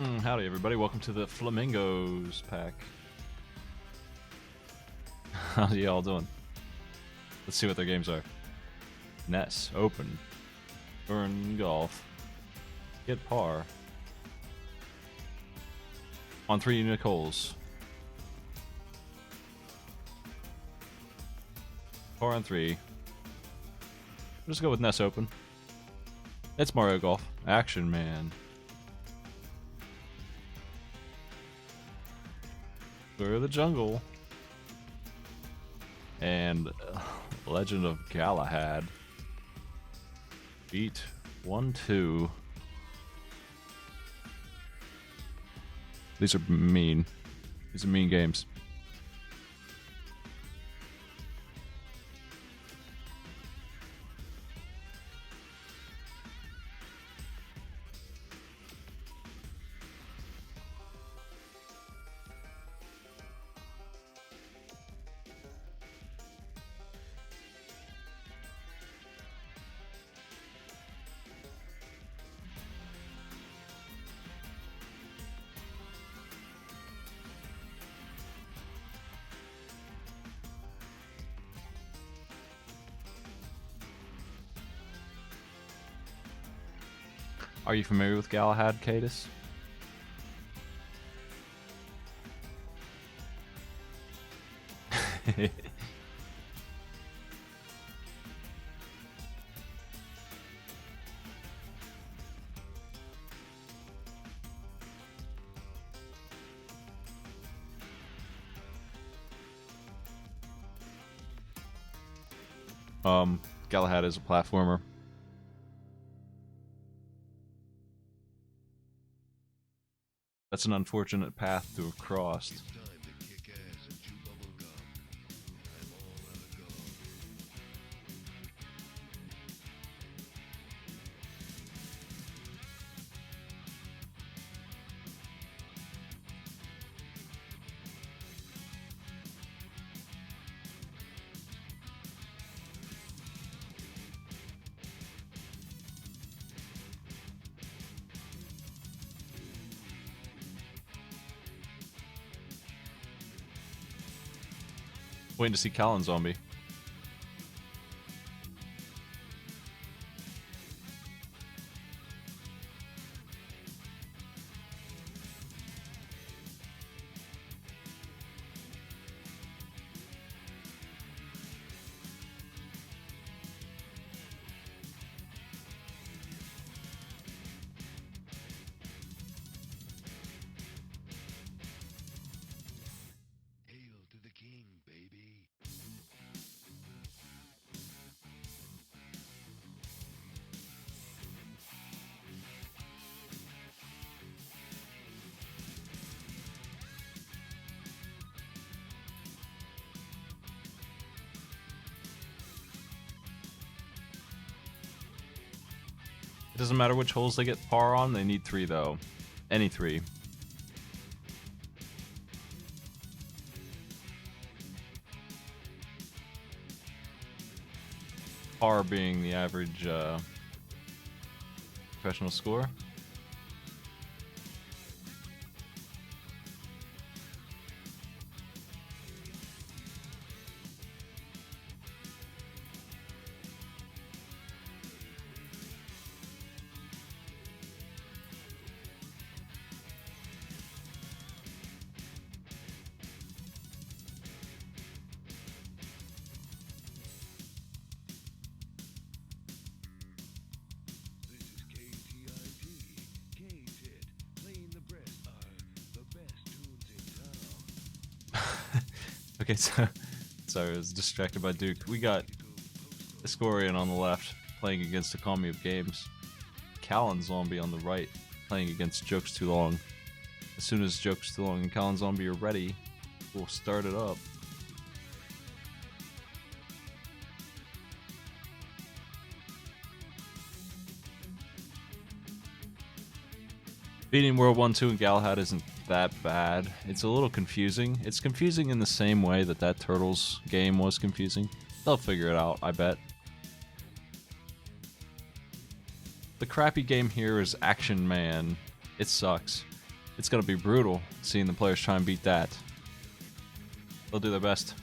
Howdy everybody, welcome to the Flamingos pack. How y'all doing? Let's see what their games are. Ness, Open, Burn Golf, Get Par, on 3 unique holes, Par on 3. We'll just go with Ness Open. It's Mario Golf, Action Man. Through the Jungle, and Legend of Galahad. Beat 1-2. These are mean. These are mean games. Are you familiar with Galahad, Cadis? Galahad is a platformer. That's an unfortunate path to have crossed. Waiting to see kalonZombie. It doesn't matter which holes they get par on, they need 3 though. Any 3. Par being the average professional score. Okay, so sorry, I was distracted by Duke. We got EscoNitz on the left playing against OkamiOfGames. kalonZombie on the right playing against JokesTooLong. As soon as JokesTooLong and kalonZombie are ready, we'll start it up. Beating World 1-2 in Galahad isn't that bad. It's a little confusing. It's confusing in the same way that Turtles game was confusing. They'll figure it out, I bet. The crappy game here is Action Man. It sucks. It's gonna be brutal seeing the players try and beat that. They'll do their best.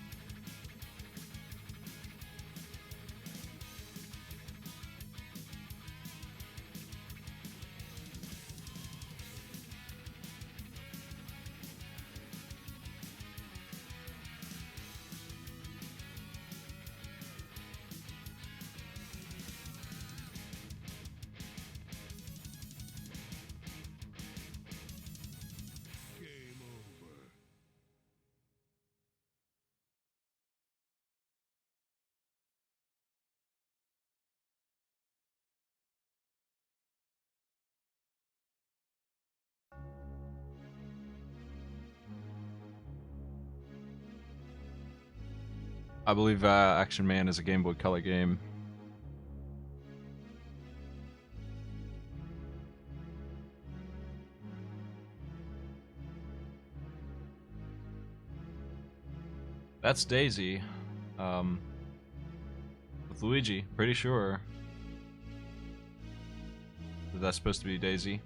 I believe Action Man is a Game Boy Color game. That's Daisy. With Luigi, pretty sure that that's supposed to be Daisy.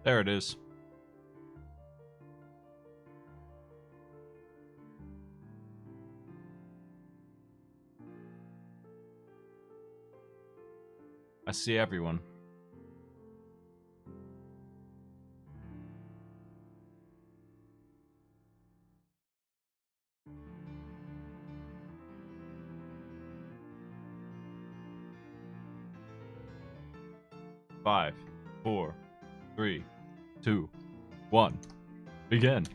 There it is. I see everyone. Five, 4, 3, 2, 1. Begin.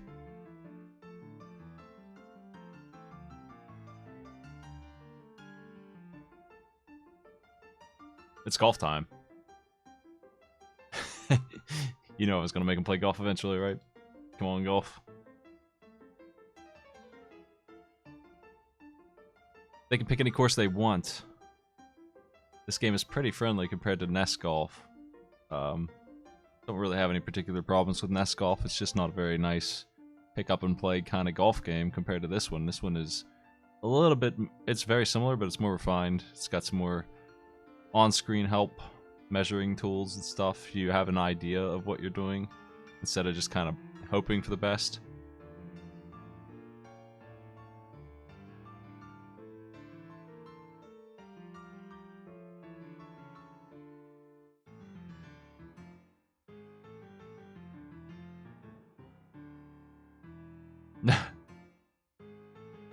It's golf time. You know I was gonna make him play golf eventually, right? Come on, golf. They can pick any course they want. This game is pretty friendly compared to NES Golf. Don't really have any particular problems with NES Golf. It's just not a very nice pick up and play kind of golf game compared to this one. This one is a little bit, it's very similar, but it's more refined. It's got some more on-screen help, measuring tools and stuff. You have an idea of what you're doing instead of just kind of hoping for the best.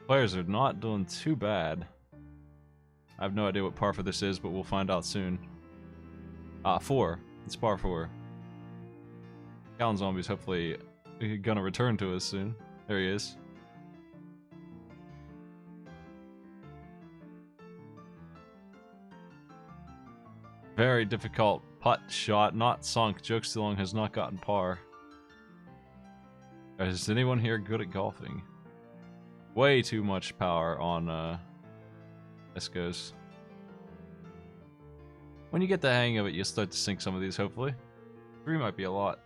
Players are not doing too bad. I have no idea what par for this is, but we'll find out soon. 4. It's par 4. kalonZombie's hopefully gonna return to us soon. There he is. Very difficult putt shot, not sunk. JokesTooLong has not gotten par. Is anyone here good at golfing? Way too much power on Esco's. When you get the hang of it, you'll start to sink some of these, hopefully. 3 might be a lot.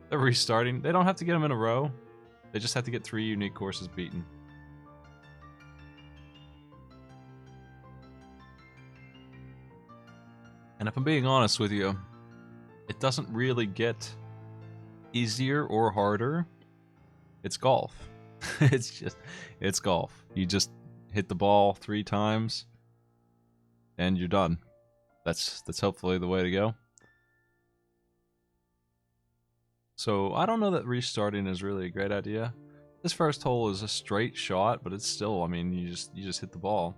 They're restarting. They don't have to get them in a row. They just have to get 3 unique courses beaten. And if I'm being honest with you, it doesn't really get easier or harder. It's golf. It's golf. You just hit the ball 3 times and you're done. That's hopefully the way to go. So I don't know that restarting is really a great idea. This first hole is a straight shot, but it's still, I mean, you just hit the ball.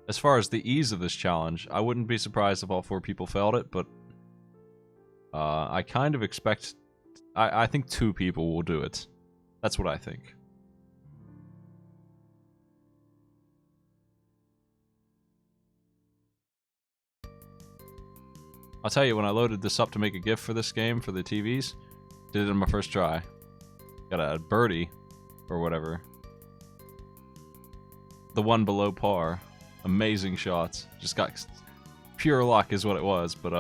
As far as the ease of this challenge, I wouldn't be surprised if all 4 people failed it, but I kind of expect... I think 2 people will do it. That's what I think. I'll tell you, when I loaded this up to make a GIF for this game, for the TVs, did it on my first try. Got a birdie, or whatever. The one below par. Amazing shots. Just got pure luck is what it was, but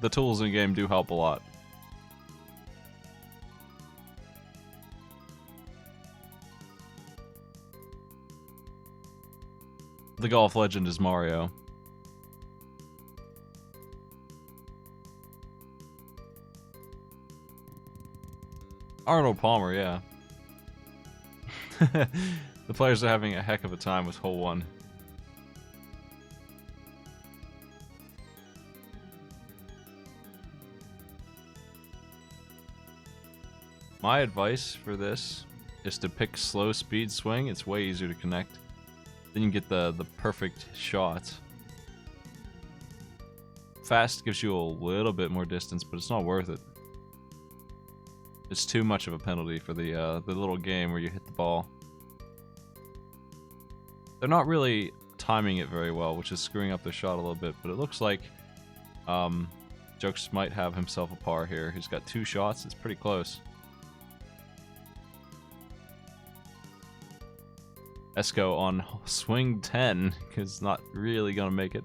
the tools in the game do help a lot. The golf legend is Mario. Arnold Palmer, yeah. The players are having a heck of a time with hole 1. My advice for this is to pick slow speed swing. It's way easier to connect. Then you get the perfect shot. Fast gives you a little bit more distance, but it's not worth it. It's too much of a penalty for the little game where you hit the ball. They're not really timing it very well, which is screwing up their shot a little bit, but it looks like Jokes might have himself a par here. He's got 2 shots. It's pretty close. Esco on swing 10, because not really gonna make it.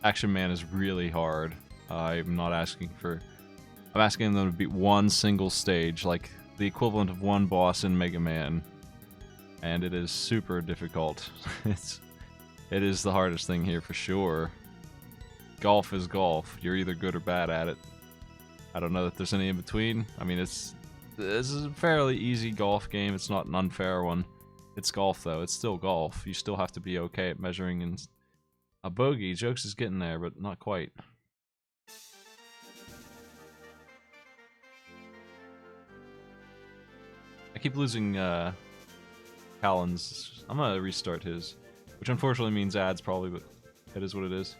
Action Man is really hard. I'm not asking for... I'm asking them to beat one single stage, like the equivalent of one boss in Mega Man. And it is super difficult. It is the hardest thing here for sure. Golf is golf. You're either good or bad at it. I don't know that there's any in between. I mean, this is a fairly easy golf game. It's not an unfair one. It's golf, though. It's still golf. You still have to be okay at measuring. And a bogey. Jokes is getting there, but not quite. I keep losing kalon's. I'm gonna restart his, which unfortunately means ads probably, but it is what it is.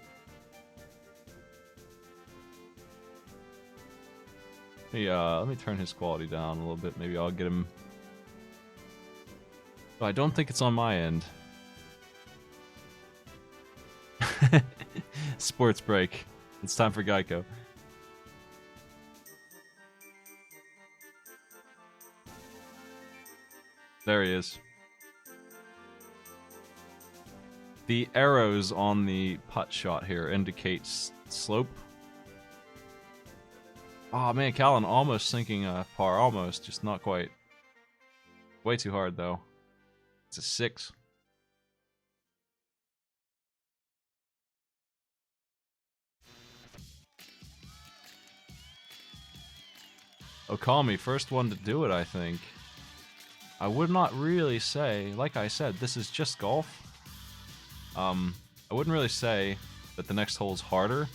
Hey, let me turn his quality down a little bit. Maybe I'll get him. Oh, I don't think it's on my end. Sports break. It's time for Geico. There he is. The arrows on the putt shot here indicate slope. Oh man, Kalon almost sinking a par. Almost, just not quite. Way too hard though. It's a 6. Okami, first one to do it, I think. I would not really say, like I said, this is just golf. I wouldn't really say that the next hole is harder.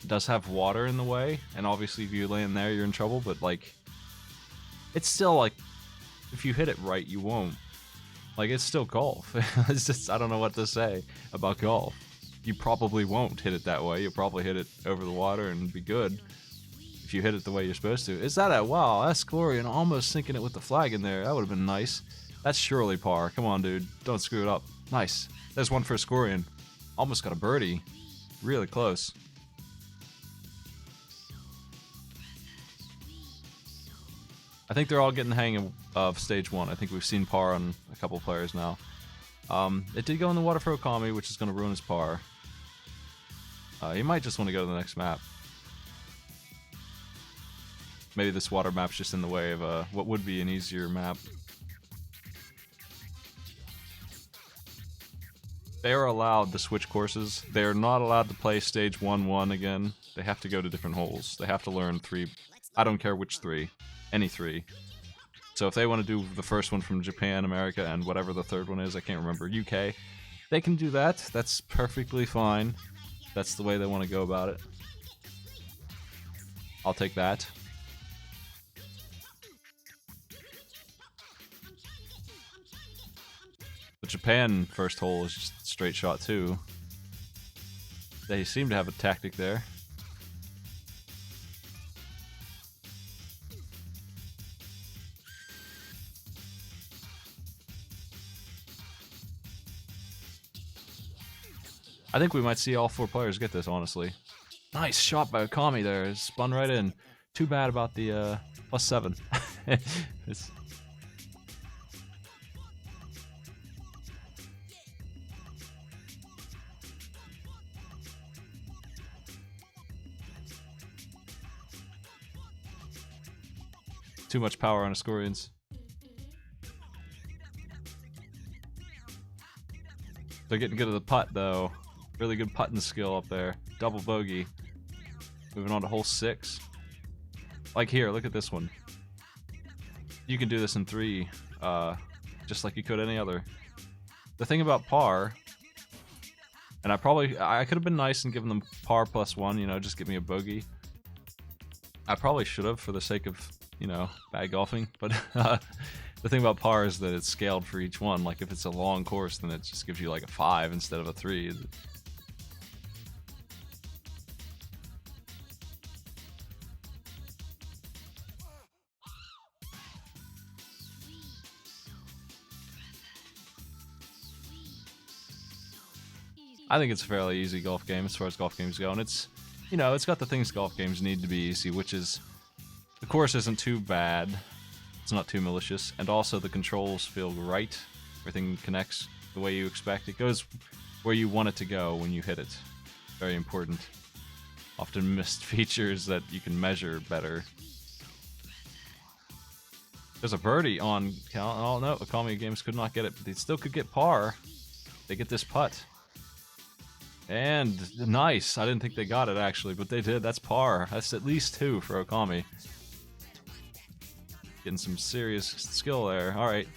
It does have water in the way, and obviously if you land there, you're in trouble, but like, it's still like, if you hit it right, you won't. Like, it's still golf. It's just, I don't know what to say about golf. You probably won't hit it that way. You'll probably hit it over the water and be good. If you hit it the way you're supposed to. Is that a wow? That's Glorian almost sinking it with the flag in there. That would have been nice. That's surely par. Come on, dude. Don't screw it up. Nice. There's one for Scorian. Almost got a birdie. Really close. I think they're all getting the hang of stage 1. I think we've seen par on a couple players now. It did go in the water for Okami, which is going to ruin his par. He might just want to go to the next map. Maybe this water map's just in the way of what would be an easier map. They are allowed to switch courses. They are not allowed to play stage 1-1 again. They have to go to different holes. They have to learn 3. I don't care which 3. Any 3. So if they want to do the first one from Japan, America, and whatever the third one is, I can't remember, UK, they can do that. That's perfectly fine. That's the way they want to go about it. I'll take that. The Japan first hole is just a straight shot too. They seem to have a tactic there. I think we might see all 4 players get this, honestly. Nice shot by Okami there. Spun right in. Too bad about the +7. It's... Too much power on Escorians. They're getting good at the putt, though. Really good putting skill up there. Double bogey. Moving on to hole 6. Like here, look at this one. You can do this in 3, just like you could any other. The thing about par, and I could have been nice and given them par +1, you know, just give me a bogey. I probably should have for the sake of, you know, bad golfing, but the thing about par is that it's scaled for each one. Like if it's a long course, then it just gives you like a 5 instead of a 3. I think it's a fairly easy golf game as far as golf games go, and it's, you know, it's got the things golf games need to be easy, which is the course isn't too bad, it's not too malicious, and also the controls feel right. Everything connects the way you expect. It goes where you want it to go when you hit it. Very important. Often missed features that you can measure better. There's a birdie on oh no, OkamiOfGames could not get it, but they still could get par. They get this putt. And nice. I didn't think they got it actually, but they did. That's par. That's at least 2 for Okami. Getting some serious skill there. Alright.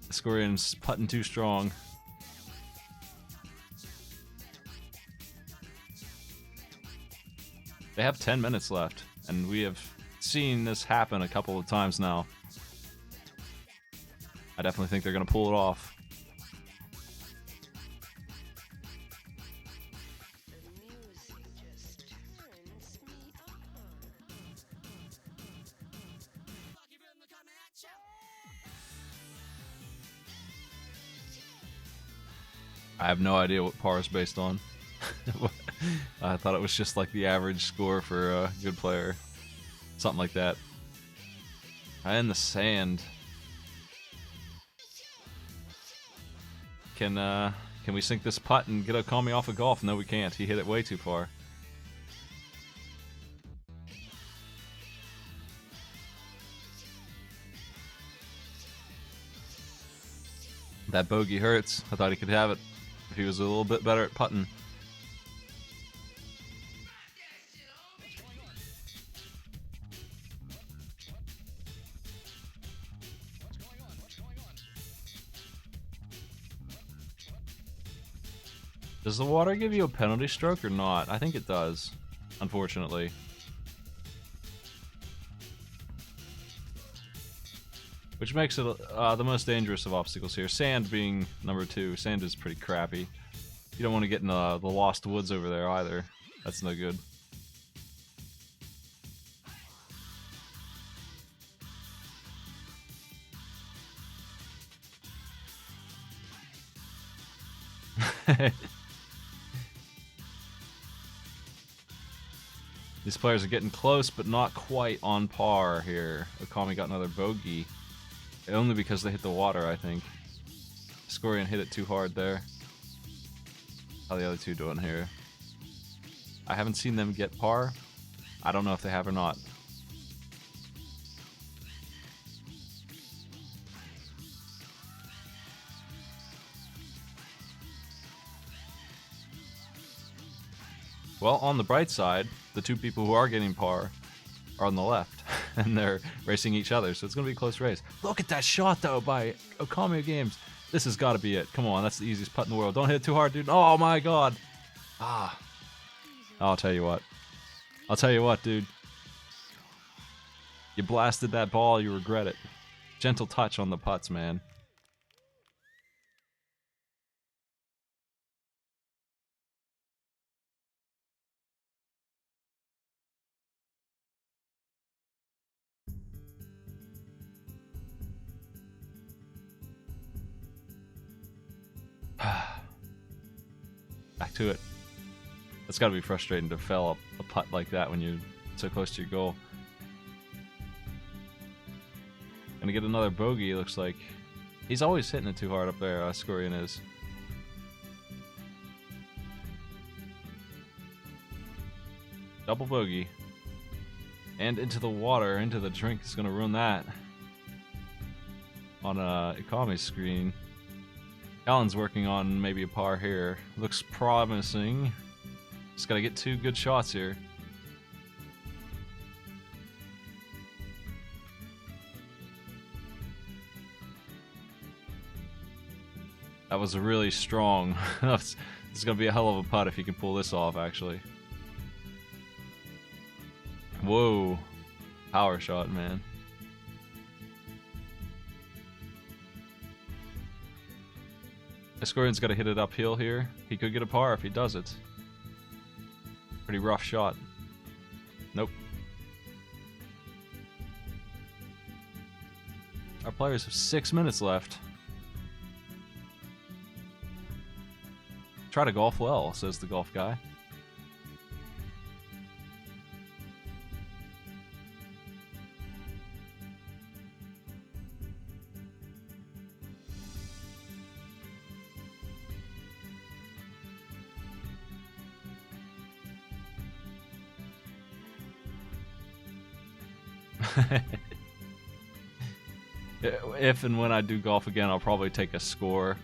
Escorian's putting too strong. They have 10 minutes left, and we have seen this happen a couple of times now. I definitely think they're going to pull it off. I have no idea what par is based on. I thought it was just like the average score for a good player. Something like that. In the sand. Can we sink this putt and get Okami off of golf? No, we can't. He hit it way too far. That bogey hurts. I thought he could have it if he was a little bit better at putting. Does the water give you a penalty stroke or not? I think it does, unfortunately. Which makes it the most dangerous of obstacles here. Sand being number 2. Sand is pretty crappy. You don't want to get in the lost woods over there either. That's no good. These players are getting close, but not quite on par here. Okami got another bogey. Only because they hit the water, I think. Escorian hit it too hard there. How are the other two doing here? I haven't seen them get par. I don't know if they have or not. Well, on the bright side, the 2 people who are getting par are on the left, and they're racing each other, so it's going to be a close race. Look at that shot, though, by OkamiOfGames. This has got to be it. Come on, that's the easiest putt in the world. Don't hit it too hard, dude. Oh, my God. Ah. I'll tell you what. I'll tell you what, dude. You blasted that ball, you regret it. Gentle touch on the putts, man. Back to it. That's gotta be frustrating to fail a putt like that when you're so close to your goal. Gonna get another bogey, looks like. He's always hitting it too hard up there, Escorian is. Double bogey. And into the water, into the drink is gonna ruin that. On Okami's screen. Alan's working on maybe a par here. Looks promising. Just gotta get 2 good shots here. That was a really strong. This is gonna be a hell of a putt if he can pull this off, actually. Whoa. Power shot, man. Escorian's got to hit it uphill here. He could get a par if he does it. Pretty rough shot. Nope. Our players have 6 minutes left. Try to golf well, says the golf guy. If and when I do golf again, I'll probably take a score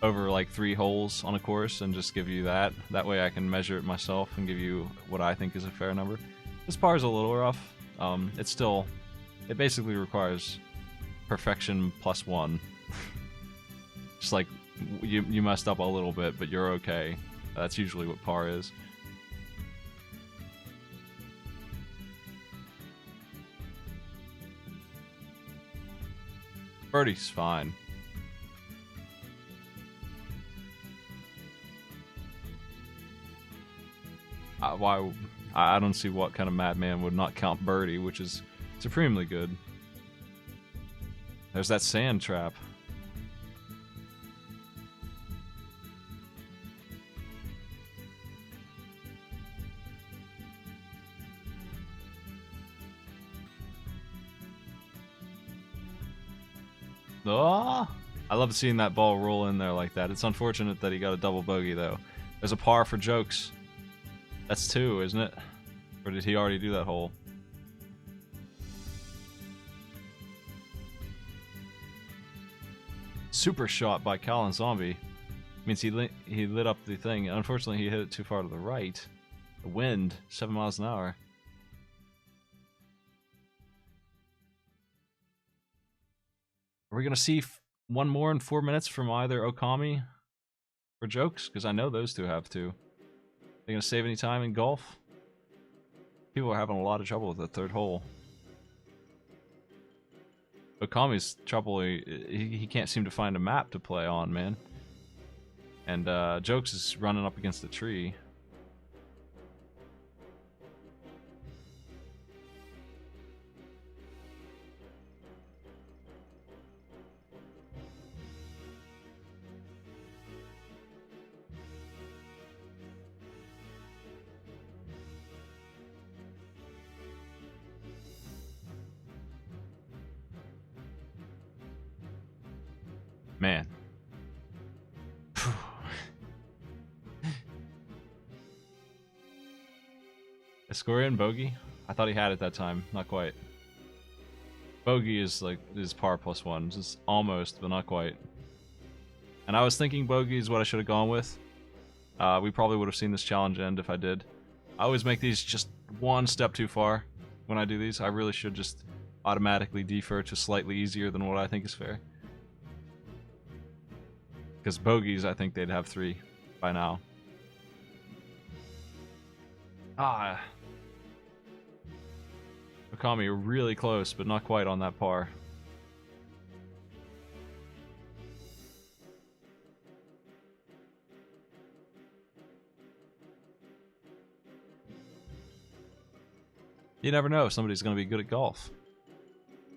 over like 3 holes on a course and just give you that. That way I can measure it myself and give you what I think is a fair number. This par is a little rough. It basically requires perfection +1. Just like you messed up a little bit, but you're okay. That's usually what par is. Birdie's fine. I don't see what kind of madman would not count birdie, which is supremely good. There's that sand trap. Oh, I love seeing that ball roll in there like that. It's unfortunate that he got a double bogey, though. There's a par for Jokes. That's 2, isn't it? Or did he already do that hole? Super shot by kalonZombie. Means he lit up the thing. Unfortunately, he hit it too far to the right. The wind, 7 miles an hour. Are we going to see one more in 4 minutes from either Okami or Jokes? Because I know those two have to. They going to save any time in golf? People are having a lot of trouble with the 3rd hole. Okami's trouble, he can't seem to find a map to play on, man. And Jokes is running up against a tree. Man. Escorian bogey? I thought he had it that time. Not quite. Bogey is like par +1. Just almost, but not quite. And I was thinking bogey is what I should have gone with. We probably would have seen this challenge end if I did. I always make these just 1 step too far when I do these. I really should just automatically defer to slightly easier than what I think is fair. Because bogeys, I think they'd have 3 by now. Ah. Okami really close, but not quite on that par. You never know if somebody's going to be good at golf.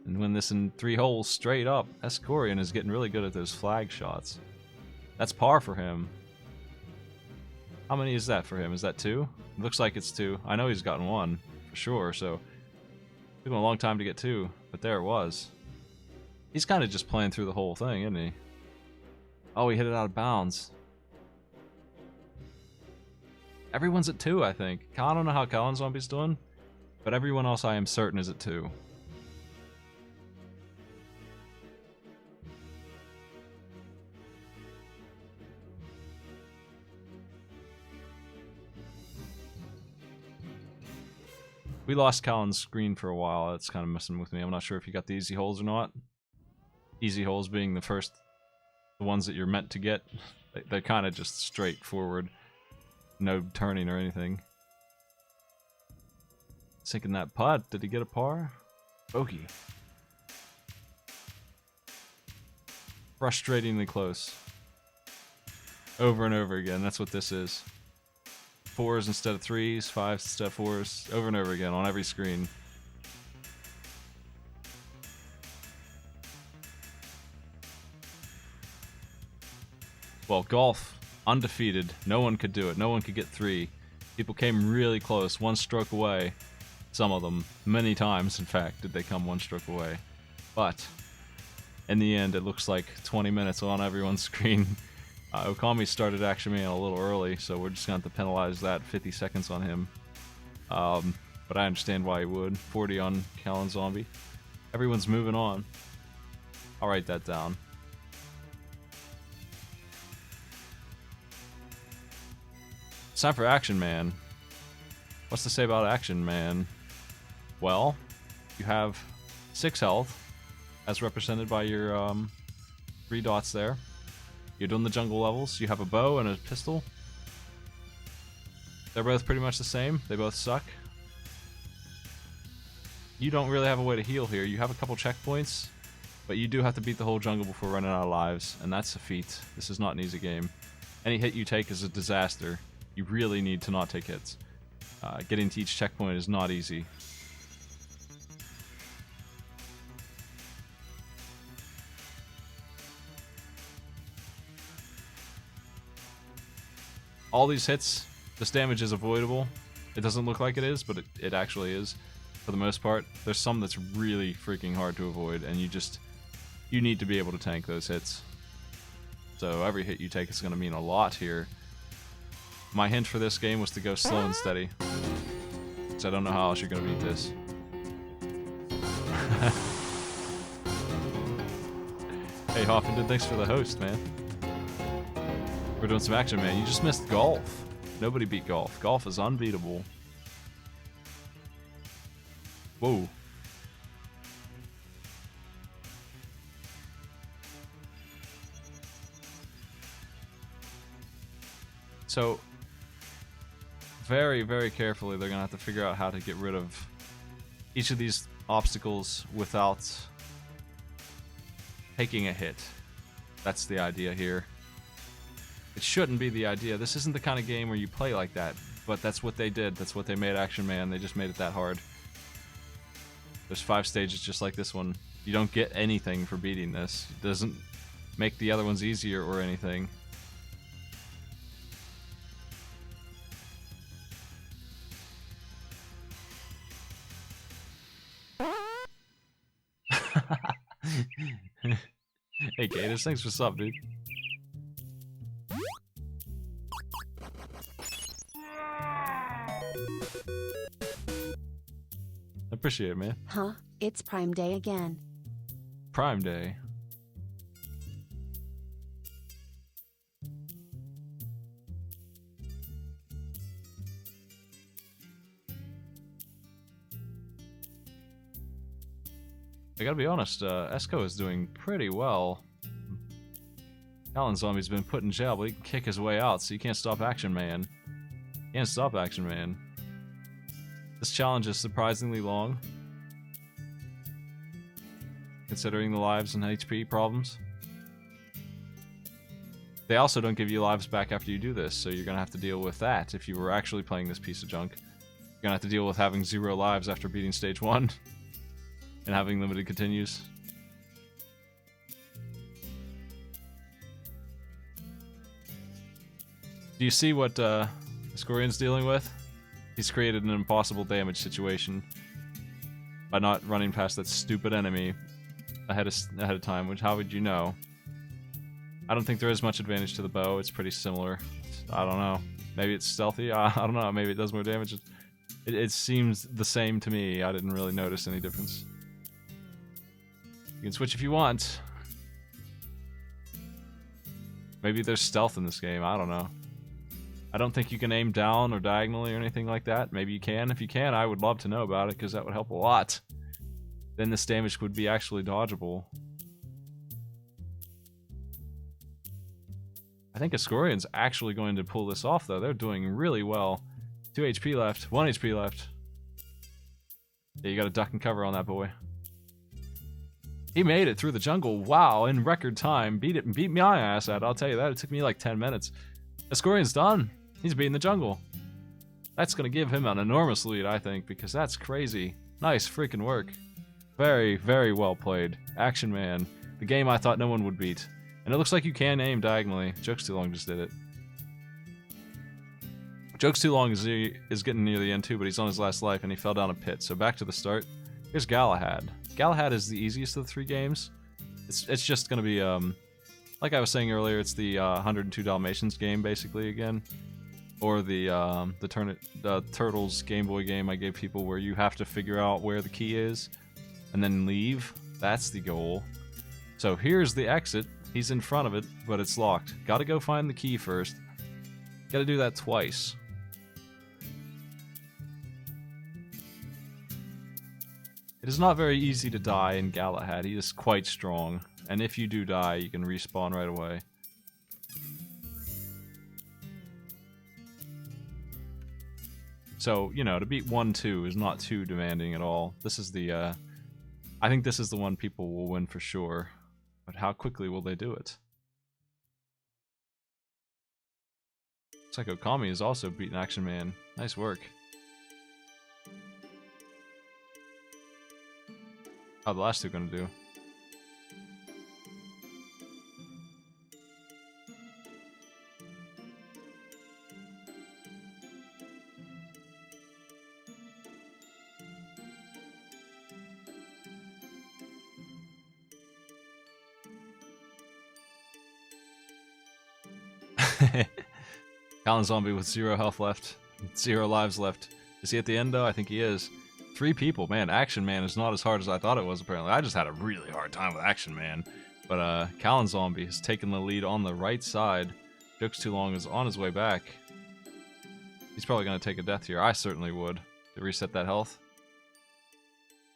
And win this in 3 holes straight up. Escorian is getting really good at those flag shots. That's par for him. How many is that for him? Is that 2? It looks like it's 2. I know he's gotten 1 for sure, so it took him a long time to get 2, but there it was. He's kind of just playing through the whole thing, isn't he? Oh, he hit it out of bounds. Everyone's at 2, I think. I don't know how kalonZombie's doing, but everyone else I am certain is at 2. We lost Callan's screen for a while. That's kind of messing with me. I'm not sure if you got the easy holes or not. Easy holes being the ones that you're meant to get. They're kind of just straightforward. No turning or anything. Sinking that putt. Did he get a par? Bogey. Frustratingly close. Over and over again. That's what this is. 4s instead of 3s, 5s instead of 4s, over and over again on every screen. Well, golf, undefeated. No one could do it. No one could get 3. People came really close, 1 stroke away. Some of them, many times, in fact, did they come 1 stroke away. But in the end, it looks like 20 minutes on everyone's screen. Okami started Action Man a little early, so we're just going to have to penalize that 50 seconds on him. But I understand why he would. 40 on kalonZombie. Everyone's moving on. I'll write that down. It's time for Action Man. What's to say about Action Man? Well, you have 6 health, as represented by your 3 dots there. You're doing the jungle levels. You have a bow and a pistol. They're both pretty much the same. They both suck. You don't really have a way to heal here. You have a couple checkpoints, but you do have to beat the whole jungle before running out of lives, and that's a feat. This is not an easy game. Any hit you take is a disaster. You really need to not take hits. Getting to each checkpoint is not easy. All these hits, this damage is avoidable. It doesn't look like it is, but it actually is, for the most part. There's some that's really freaking hard to avoid, and you need to be able to tank those hits. So every hit you take is going to mean a lot here. My hint for this game was to go slow and steady. So I don't know how else you're going to beat this. Hey Hoffenden, thanks for the host, man. We're doing some action, man. You just missed golf. Nobody beat golf. Golf is unbeatable. Whoa. So, very, very carefully, they're going to have to figure out how to get rid of each of these obstacles without taking a hit. That's the idea here. It shouldn't be the idea. This isn't the kind of game where you play like that, but that's what they did. That's what they made Action Man. They just made it that hard. There's 5 stages just like this one. You don't get anything for beating this. It doesn't make the other ones easier or anything. Hey Gators, thanks for sub, dude. Appreciate it, man. Huh? It's Prime Day again. Prime Day. I gotta be honest, Esco is doing pretty well. kalonZombie's been put in jail, but he can kick his way out, so you can't stop Action Man. You can't stop Action Man. This challenge is surprisingly long, considering the lives and HP problems. They also don't give you lives back after you do this, so you're gonna have to deal with that if you were actually playing this piece of junk. You're gonna have to deal with having 0 lives after beating stage 1 and having limited continues. Do you see what Escorian's dealing with. He's created an impossible damage situation by not running past that stupid enemy ahead of time, which how would you know? I don't think there is much advantage to the bow. It's pretty similar. I don't know. Maybe it's stealthy. I don't know. Maybe it does more damage. It seems the same to me. I didn't really notice any difference. You can switch if you want. Maybe there's stealth in this game. I don't know. I don't think you can aim down or diagonally or anything like that. Maybe you can. If you can, I would love to know about it because that would help a lot. Then this damage would be actually dodgeable. I think Escorian's actually going to pull this off, though. They're doing really well. 2 HP left. 1 HP left. Yeah, you gotta duck and cover on that boy. He made it through the jungle. Wow, in record time. Beat my ass out, I'll tell you that. It took me like 10 minutes. Escorian's done. He's beating the jungle. That's gonna give him an enormous lead, I think, because that's crazy. Nice freaking work. Very, very well played. Action Man. The game I thought no one would beat. And it looks like you can aim diagonally. JokesTooLong just did it. JokesTooLong is getting near the end too, but he's on his last life and he fell down a pit. So back to the start. Here's Galahad. Galahad is the easiest of the 3 games. It's just gonna be like I was saying earlier, it's the 102 Dalmatians game basically again, or the Turtles Game Boy game I gave people where you have to figure out where the key is and then leave. That's the goal. So here's the exit. He's in front of it, but it's locked. Gotta go find the key first. Gotta do that twice. It is not very easy to die in Galahad. He is quite strong. And if you do die, you can respawn right away. So, you know, to beat 1-2 is not too demanding at all. This is the, I think this is the one people will win for sure. But how quickly will they do it? Looks like Okami has also beaten Action Man. Nice work. How the last two gonna do? kalonZombie with 0 health left, 0 lives left. Is he at the end though? I think he is. 3 people, man. Action Man is not as hard as I thought it was. Apparently, I just had a really hard time with Action Man. But kalonZombie has taken the lead on the right side. JokesTooLong is on his way back. He's probably gonna take a death here. I certainly would to reset that health.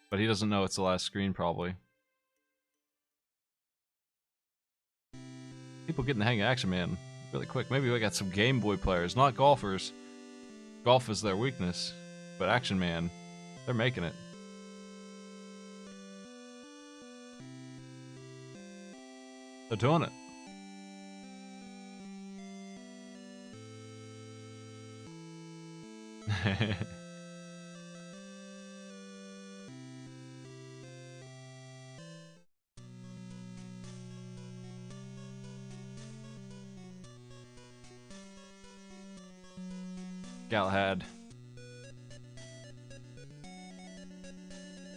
But he doesn't know it's the last screen, probably. People getting the hang of Action Man really quick. Maybe we got some Game Boy players, not golfers. Golf is their weakness, but Action Man, they're making it. They're doing it. Galahad.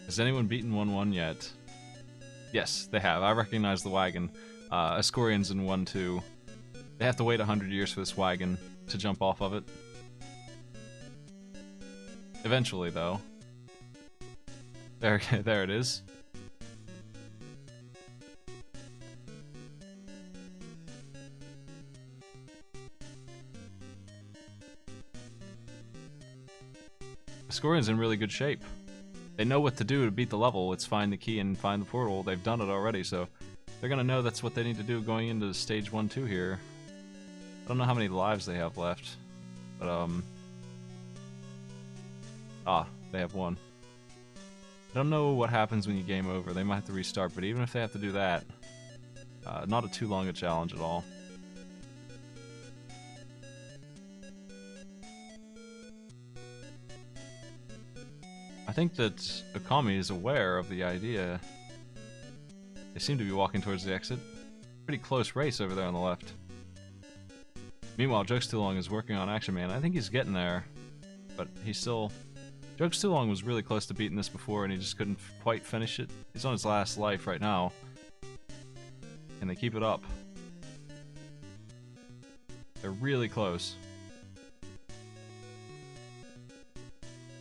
Has anyone beaten 1-1 yet? Yes, they have. I recognize the wagon. Escorian's in 1-2. They have to wait 100 years for this wagon to jump off of it. Eventually, though. There it is. Escorian's in really good shape. They know what to do to beat the level. It's find the key and find the portal. They've done it already, so they're gonna know that's what they need to do going into stage 1-2 here. I don't know how many lives they have left, but they have 1. I don't know what happens when you game over. They might have to restart, but even if they have to do that, not too long a challenge at all. I think that Okami is aware of the idea. They seem to be walking towards the exit. Pretty close race over there on the left. Meanwhile, JokesTooLong is working on Action Man. I think he's getting there, but he's still... JokesTooLong was really close to beating this before, and he just couldn't quite finish it. He's on his last life right now. Can they keep it up? They're really close.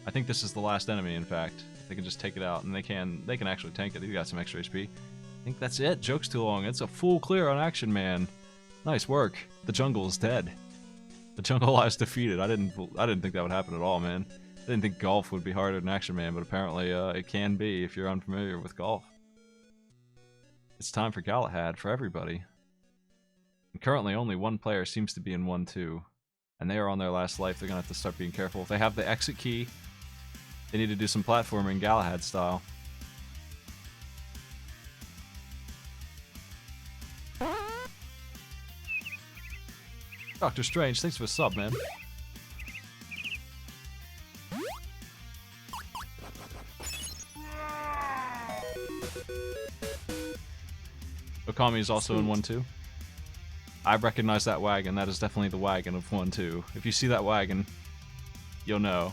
I think this is the last enemy, in fact. They can just take it out, and they can actually tank it. They got some extra HP. I think that's it. JokesTooLong. It's a full clear on Action Man. Nice work. The jungle is dead. The jungle lies defeated. I didn't think that would happen at all, man. I didn't think golf would be harder than Action Man, but apparently it can be if you're unfamiliar with golf. It's time for Galahad for everybody. And currently, only one player seems to be in 1-2, and they are on their last life. They're gonna have to start being careful. If they have the exit key, they need to do some platforming Galahad style. Doctor Strange, thanks for the sub, man. Okami is also in 1-2. I recognize that wagon. That is definitely the wagon of 1-2. If you see that wagon, you'll know.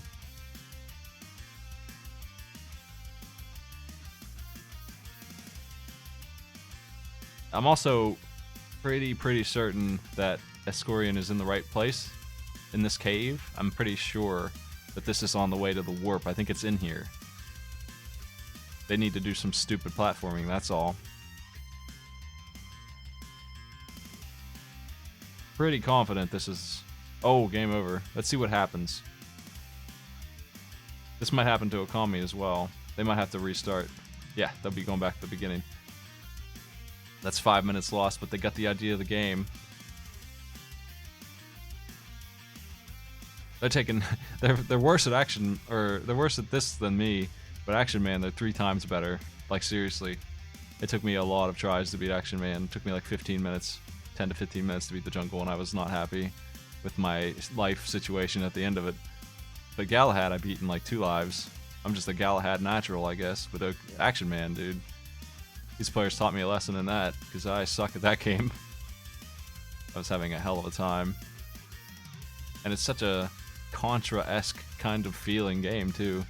I'm also pretty certain that EscoNitz is in the right place in this cave. I'm pretty sure that this is on the way to the warp. I think it's in here. They need to do some stupid platforming, that's all. Pretty confident this is... Oh, game over. Let's see what happens. This might happen to Okami as well. They might have to restart. Yeah, they'll be going back to the beginning. That's 5 minutes lost, but they got the idea of the game. They're taking... They're worse at action... Or, they're worse at this than me. But Action Man, they're 3 times better. Like, seriously. It took me a lot of tries to beat Action Man. It took me like 15 minutes. 10 to 15 minutes to beat the jungle, and I was not happy with my life situation at the end of it. But Galahad I beat in like 2 lives. I'm just a Galahad natural, I guess. But Action Man, dude. These players taught me a lesson in that, because I suck at that game. I was having a hell of a time. And it's such a Contra-esque kind of feeling game, too.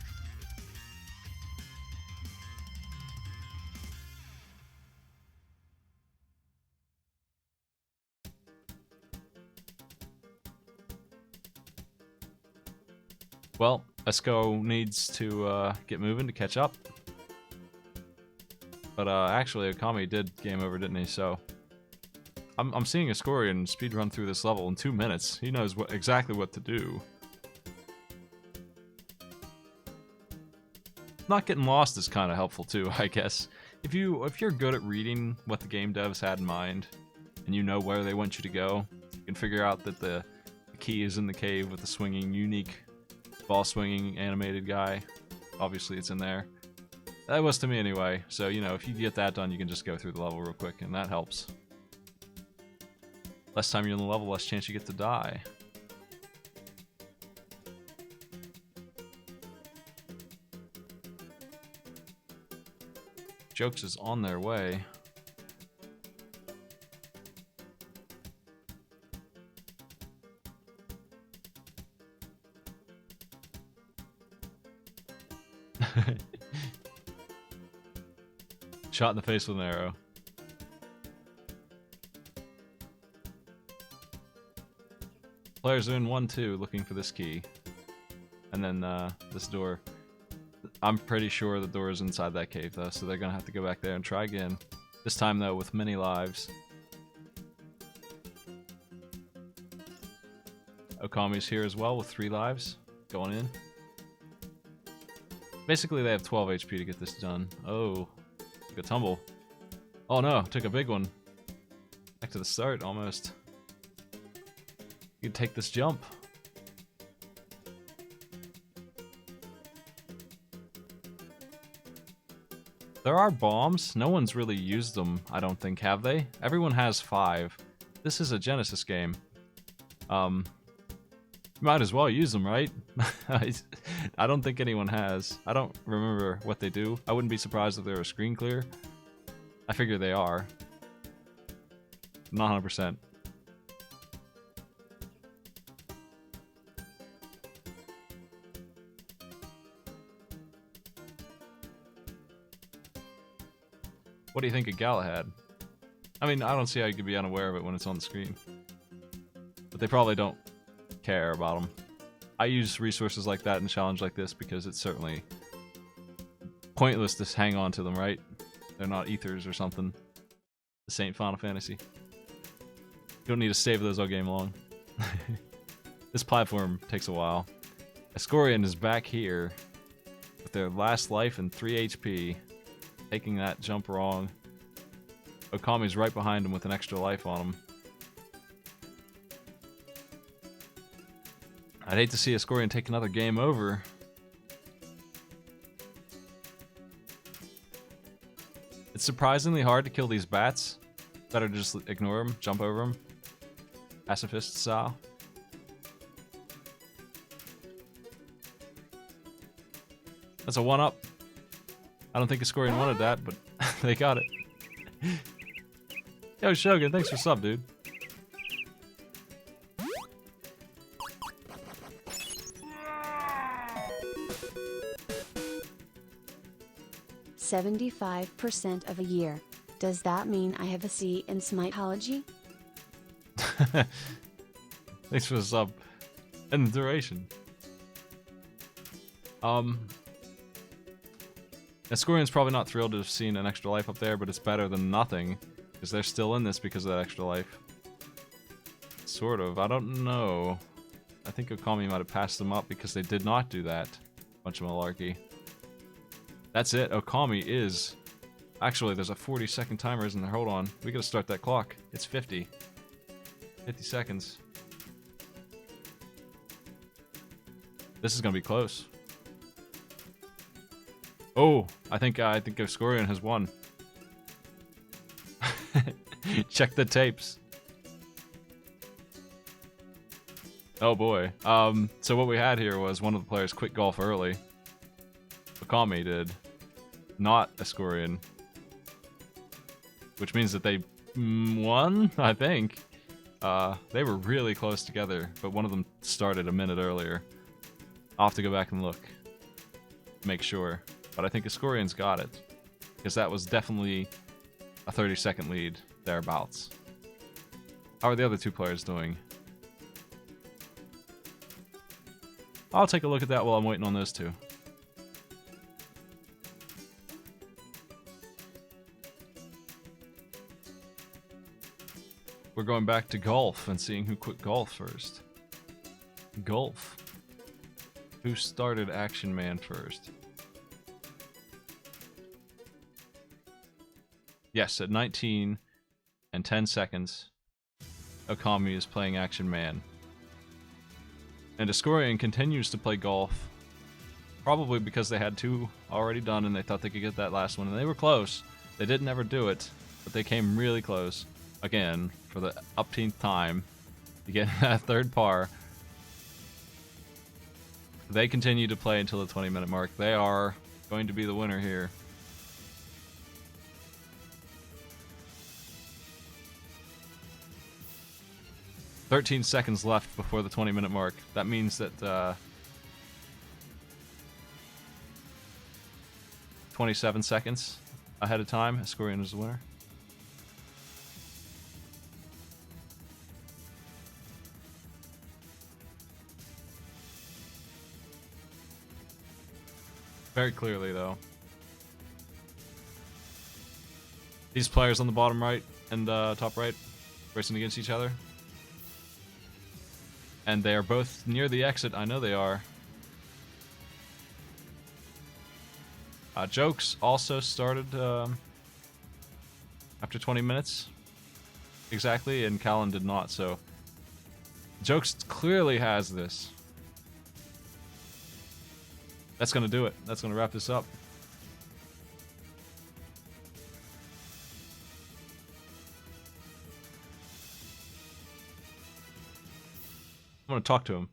Well, Esco needs to get moving to catch up. But actually, Okami did game over, didn't he? So I'm seeing EscoNitz speedrun through this level in 2 minutes. He knows exactly what to do. Not getting lost is kind of helpful too, I guess. If you're good at reading what the game devs had in mind, and you know where they want you to go, you can figure out that the key is in the cave with the swinging, unique, ball-swinging animated guy. Obviously, it's in there. That was to me anyway, so, you know, if you get that done, you can just go through the level real quick, and that helps. Less time you're in the level, less chance you get to die. Jokes is on their way. Shot in the face with an arrow. Players are in 1-2 looking for this key. And then this door. I'm pretty sure the door is inside that cave though, so they're gonna have to go back there and try again. This time though with many lives. Okami's here as well with 3 lives. Going in. Basically they have 12 HP to get this done. Oh. Took a tumble. Oh no, took a big one. Back to the start almost. You can take this jump. There are bombs. No one's really used them, I don't think, have they? Everyone has 5. This is a Genesis game. Might as well use them, right? I don't think anyone has. I don't remember what they do. I wouldn't be surprised if they were screen clear. I figure they are. Not 100%. What do you think of Galahad? I mean, I don't see how you could be unaware of it when it's on the screen. But they probably don't care about them. I use resources like that in a challenge like this because it's certainly pointless to hang on to them, right? They're not ethers or something. This ain't Final Fantasy. You don't need to save those all game long. This platform takes a while. Escorion is back here with their last life and 3 HP, taking that jump wrong. Okami's right behind him with an extra life on him. I'd hate to see Escorion take another game over. It's surprisingly hard to kill these bats. Better just ignore them, jump over them. Pacifist style. That's a 1-up. I don't think Escorion wanted that, but they got it. Yo, Shogun, thanks for sub, dude. "75% of a year. Does that mean I have a C in Smitology?" Thanks for the sub. And the duration. Escorion's probably not thrilled to have seen an extra life up there, but it's better than nothing, because they're still in this because of that extra life. Sort of. I don't know. I think Okami might have passed them up because they did not do that. Bunch of malarkey. That's it. Okami is... Actually, there's a 40-second timer, isn't there? Hold on. We gotta start that clock. It's 50. 50 seconds. This is gonna be close. Oh, I think Escorion has won. Check the tapes. Oh boy. So what we had here was one of the players quit golf early. Okami did. Not Escorion. Which means that they won, I think. They were really close together, but one of them started a minute earlier. I'll have to go back and look. Make sure. But I think Escorion's got it. Because that was definitely a 30-second lead, thereabouts. How are the other two players doing? I'll take a look at that while I'm waiting on those two. We're going back to golf and seeing who quit golf first. Golf. Who started Action Man first? Yes, at 19 and 10 seconds, Okami is playing Action Man. And Escorion continues to play golf, probably because they had two already done and they thought they could get that last one, and they were close. They didn't ever do it, but they came really close. Again, for the upteenth time, to get that third par. They continue to play until the 20-minute mark. They are going to be the winner here. "13 seconds left before the 20-minute mark. That means that 27 seconds ahead of time, Escorion is the winner. Very clearly, though. These players on the bottom right and top right racing against each other. And they are both near the exit. I know they are. Jokes also started after 20 minutes. Exactly, and Callan did not, so... Jokes clearly has this. That's gonna do it. That's gonna wrap this up. I'm gonna talk to him.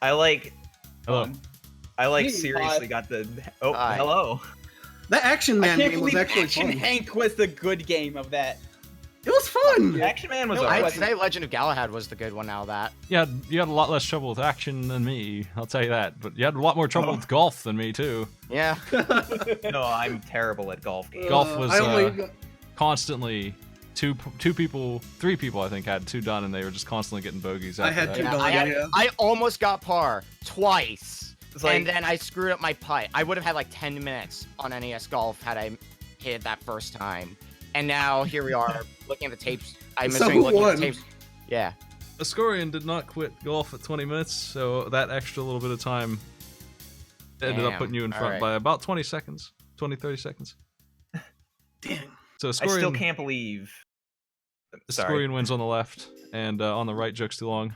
Hello. I Hey, seriously got the. Oh, Hi. Hello. That Action I Man can't game was believe actually Action fun. Hank was the good game of that. It was fun. Action Man was No, alright. I'd say Legend of Galahad was the good one out of that. You had a lot less trouble with action than me, I'll tell you that. But you had a lot more trouble with golf than me, too. Yeah. No, I'm terrible at golf games. Golf was I only constantly three people, I think, had 2 done, and they were just constantly getting bogeys. I after had that. 2 Yeah, done. I, I almost got par twice. It's like- And then I screwed up my putt. I would have had like 10 minutes on NES Golf had I hit it that first time. And now here we are looking at the tapes. I'm So assuming who looking at won? the tapes. Yeah. Escorian did not quit golf at 20 minutes, so that extra little bit of time ended up Damn, putting you in front alright. by about 20 seconds. 30 seconds. Dang. So I still Escorian, can't believe. Sorry. Escorian wins on the left, and on the right, JokesTooLong.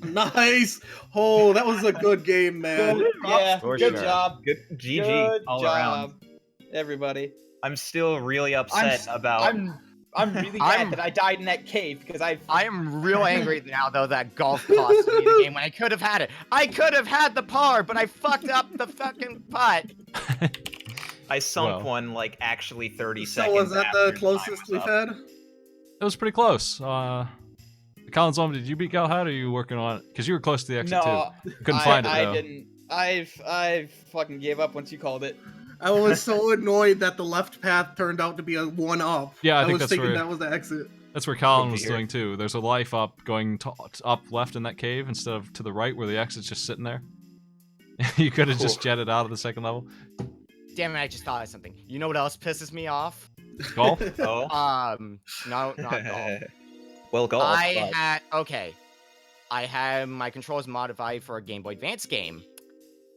Nice. Oh, that was a good game, man. Yeah, For good sure. job. Good GG Good all job, around. everybody. I'm still really upset about. I'm really glad that I died in that cave because I am real angry now, though, that golf cost me the game when I could have had it. I could have had the par, but I fucked up the fucking putt. I sunk Well. one like actually 30 So seconds. was that after the time closest was we've up. had? It was pretty close. kalonZombie, did you beat Galahad, or are you working on it? Because you were close to the exit, no, too. Couldn't find it, I though. didn't. I fucking gave up once you called it. I was so annoyed that the left path turned out to be a 1-up. Yeah, I think was that's thinking where- that was the exit. That's where Colin Good to was hear. doing, too. There's a life up going up left in that cave instead of to the right where the exit's just sitting there. You could have just jetted out of the second level. Damn it, I just thought of something. You know what else pisses me off? Golf? Oh. No, not golf. Well, golf. I had my controls modified for a Game Boy Advance game.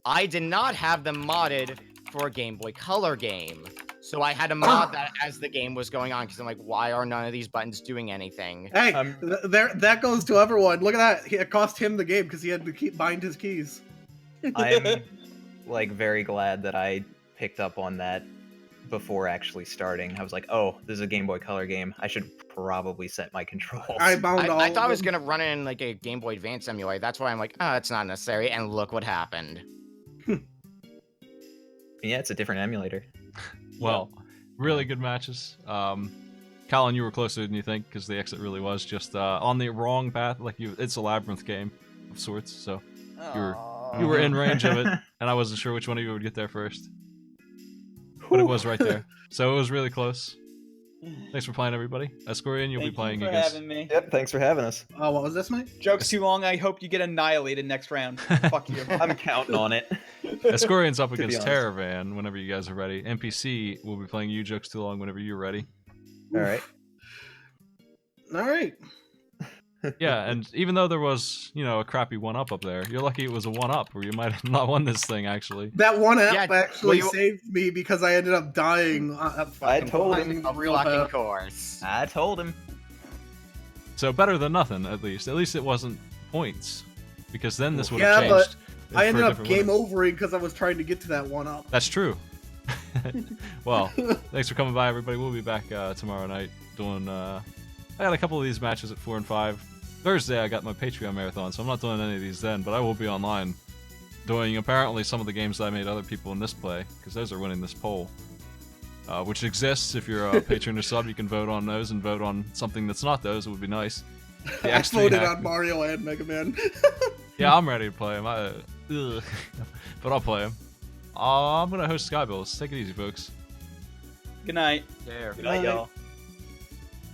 I did not have them modded for a Game Boy Color game. So I had to mod that as the game was going on because I'm like, why are none of these buttons doing anything? Hey, Um, that goes to everyone. Look at that. It cost him the game because he had to bind his keys. I'm like very glad that I picked up on that before actually starting. I was like, oh, this is a Game Boy Color game. I should probably set my controls. I bound all I thought I of was them. gonna run it in like a Game Boy Advance emulator. That's why I'm like, oh, it's not necessary. And look what happened. Yeah, it's a different emulator. Well, really good matches. Colin, you were closer than you think because the exit really was just on the wrong path. Like it's a labyrinth game of sorts, so you were in range of it, and I wasn't sure which one of you would get there first. But it was right there, so it was really close. Thanks for playing, everybody. Escorian, you'll be playing for against. having me. Yep, thanks for having us. Oh, what was this, mate? Jokes too long. I hope you get annihilated next round. Fuck you. I'm counting on it. Escorian's up To be against honest. Terravan whenever you guys are ready. NPC will be playing you, JokesTooLong, whenever you're ready. All right. All right. Yeah, and even though there was, a crappy 1-up up there, you're lucky it was a 1-up, or you might have not won this thing, actually. That one app Yeah, actually well, saved me because I ended up dying. I told him. Of Real fucking fast. course. I told him. So better than nothing, at least. At least it wasn't points, because then this would Yeah, have but changed. I for ended a up different game winner. overing because I was trying to get to that 1-up. That's true. Well, thanks for coming by, everybody. We'll be back tomorrow night doing. I got a couple of these matches at 4 and 5. Thursday, I got my Patreon marathon, so I'm not doing any of these then, but I will be online doing apparently some of the games that I made other people in this play, because those are winning this poll, which exists. If you're a patron or sub, you can vote on those and vote on something that's not those. It would be nice. The I X3 voted hack- on Mario and Mega Man. Yeah, I'm ready to play them. But I'll play them. I'm gonna host Skybills. Take it easy, folks. Good night. There. Good night, y'all.